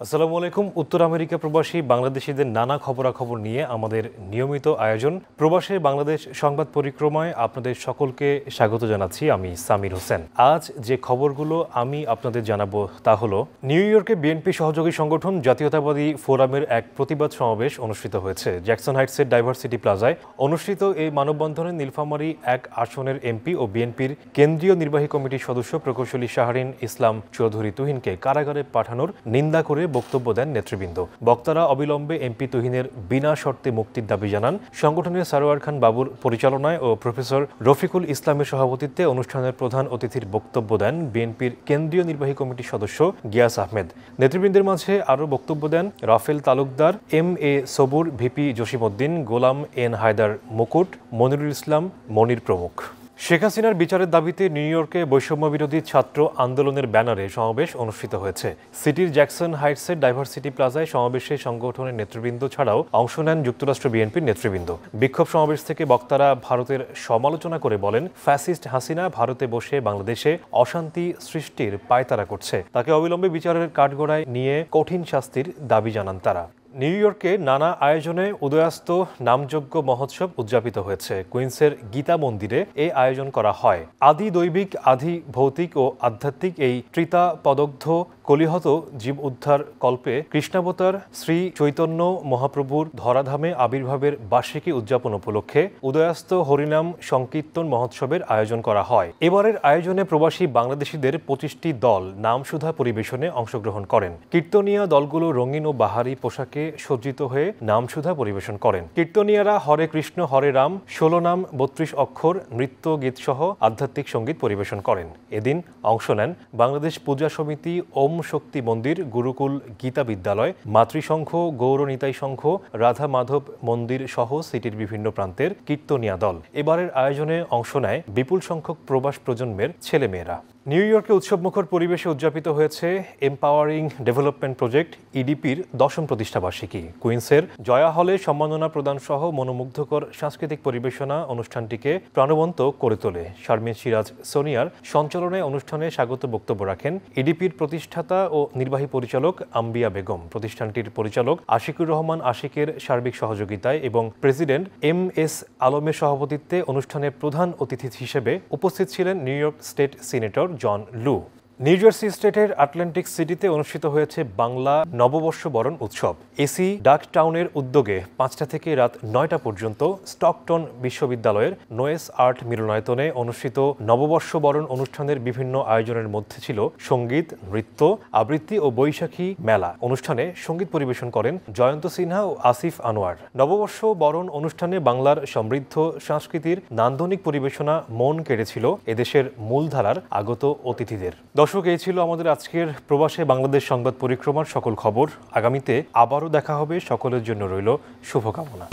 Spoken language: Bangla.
আসসালামু আলাইকুম। উত্তর আমেরিকা প্রবাসী বাংলাদেশিদের নানা খবরাখবর নিয়ে আমাদের নিয়মিত আয়োজন প্রবাসে বাংলাদেশ সংবাদ পরিক্রমায় আপনাদের সকলকে স্বাগত জানাচ্ছি। আমি সামির হোসেন। আজ যে খবরগুলো আমি আপনাদের জানাবো তা হলো, নিউ ইয়র্কে বিএনপি সহযোগী সংগঠন জাতীয়তাবাদী ফোরামের এক প্রতিবাদ সমাবেশ অনুষ্ঠিত হয়েছে। জ্যাকসন হাইটসের ডাইভার্সিটি প্লাজায় অনুষ্ঠিত এই মানববন্ধনে নীলফামারী এক আসনের এমপি ও বিএনপির কেন্দ্রীয় নির্বাহী কমিটির সদস্য প্রকৌশলী শাহরিন ইসলাম চৌধুরী তুহিনকে কারাগারে পাঠানোর নিন্দা করে বক্তব্য দেন নেতৃবৃন্দ। বক্তারা অবিলম্বে এমপি তুহিনের বিনা শর্তে মুক্তির দাবি জানান। সংগঠনের সারোয়ার খান বাবুর পরিচালনায় ও প্রফেসর রফিকুল ইসলামের সভাপতিত্বে অনুষ্ঠানের প্রধান অতিথির বক্তব্য দেন বিএনপির কেন্দ্রীয় নির্বাহী কমিটির সদস্য গিয়াস আহমেদ। নেতৃবৃন্দের মাঝে আরও বক্তব্য দেন রাফেল তালুকদার, এম.এ. সবুর, ভিপি জসিমউদ্দিন, গোলাম এন হায়দার মুকুট, মনিরুল ইসলাম মনির প্রমুখ। শেখ হাসিনার বিচারের দাবিতে নিউ ইয়র্কে বৈষম্যবিরোধী ছাত্র আন্দোলনের ব্যানারে সমাবেশ অনুষ্ঠিত হয়েছে। সিটির জ্যাকসন হাইটসের ডাইভার্সিটি প্লাজায় সমাবেশে সংগঠনের নেতৃবৃন্দ ছাড়াও অংশ নেন যুক্তরাষ্ট্র বিএনপির নেতৃবৃন্দ। বিক্ষোভ সমাবেশ থেকে বক্তারা ভারতের সমালোচনা করে বলেন, ফ্যাসিস্ট হাসিনা ভারতে বসে বাংলাদেশে অশান্তি সৃষ্টির পায়তারা করছে। তাকে অবিলম্বে বিচারের কাঠগড়ায় নিয়ে কঠিন শাস্তির দাবি জানান তারা। নিউ ইয়র্কে নানা আয়োজনে উদয়াস্ত নামযজ্ঞ মহোৎসব উদযাপিত হয়েছে। কুইন্সের গীতা মন্দিরে এই আয়োজন করা হয়। আদি দৈবিক, আদি ভৌতিক ও আধ্যাত্মিক এই ত্রিতাপদগ্ধ কলিহত জীব উদ্ধার কল্পে কৃষ্ণাবতার শ্রী চৈতন্য মহাপ্রভুর ধরাধামে আবির্ভাবের বার্ষিকী উদযাপন উপলক্ষে উদয়াস্ত হরিনাম সংকীর্তন মহোৎসবের আয়োজন করা হয়। এবারের আয়োজনে প্রবাসী বাংলাদেশিদের 25টি দল নামসুধা পরিবেশনে অংশগ্রহণ করেন। কীর্তনীয়া দলগুলো রঙিন ও বাহারি পোশাকে সজ্জিত হয়ে নামসুধা পরিবেশন করেন। কীর্তনীয়ারা হরে কৃষ্ণ হরে রাম 16 নাম 32 অক্ষর নৃত্য গীত সহ আধ্যাত্মিক সঙ্গীত পরিবেশন করেন। এদিন অংশ নেন বাংলাদেশ পূজা সমিতি, ওম শক্তি মন্দির, গুরুকুল গীতা বিদ্যালয়, মাতৃসংঘ, গৌরনিতাই সংঘ, রাধা মাধব মন্দির সহ সিটির বিভিন্ন প্রান্তের কীর্তনীয়া দল। এবারের আয়োজনে অংশ নেয় বিপুল সংখ্যক প্রবাস প্রজন্মের ছেলেমেয়েরা। নিউ ইয়র্কে উৎসবমুখর পরিবেশে উদযাপিত হয়েছে এম্পাওয়ারিং ডেভেলপমেন্ট প্রজেক্ট ইডিপির 10ম প্রতিষ্ঠাবার্ষিকী। কুইন্সের জয়া হলে সম্মাননা প্রদান সহ মনোমুগ্ধকর সাংস্কৃতিক পরিবেশনা অনুষ্ঠানটিকে প্রাণবন্ত করে তোলে। শারমিন সিরাজ সোনিয়ার সঞ্চালনে অনুষ্ঠানে স্বাগত বক্তব্য রাখেন ইডিপির প্রতিষ্ঠাতা ও নির্বাহী পরিচালক আম্বিয়া বেগম। প্রতিষ্ঠানটির পরিচালক আশিকুর রহমান আশিকের সার্বিক সহযোগিতায় এবং প্রেসিডেন্ট এম.এস. আলমের সভাপতিত্বে অনুষ্ঠানে প্রধান অতিথি হিসেবে উপস্থিত ছিলেন New York state senator John Liu. New jersey স্টেটের আটলান্টিক সিটিতে অনুষ্ঠিত হয়েছে বাংলা নববর্ষ বরণ উৎসব। এসি ডাক টাউনের উদ্যোগে 5টা থেকে রাত 9টা পর্যন্ত স্টকটন বিশ্ববিদ্যালয়ের নোয়েস আর্ট মিলনায়তনে অনুষ্ঠিত নববর্ষ বরণ অনুষ্ঠানের বিভিন্ন আয়োজনের মধ্যে ছিল সঙ্গীত, নৃত্য, আবৃত্তি ও বৈশাখী মেলা। অনুষ্ঠানে সঙ্গীত পরিবেশন করেন জয়ন্ত সিনহা ও আসিফ আনোয়ার। নববর্ষ বরণ অনুষ্ঠানে বাংলার সমৃদ্ধ সংস্কৃতির নান্দনিক পরিবেশনা মন কেড়েছিল এদেশের মূলধারার আগত অতিথিদের। দর্শক, এই ছিল আমাদের আজকের প্রবাসে বাংলাদেশ সংবাদ পরিক্রমার সকল খবর। আগামীতে আবারও দেখা হবে। সকলের জন্য রইল শুভকামনা।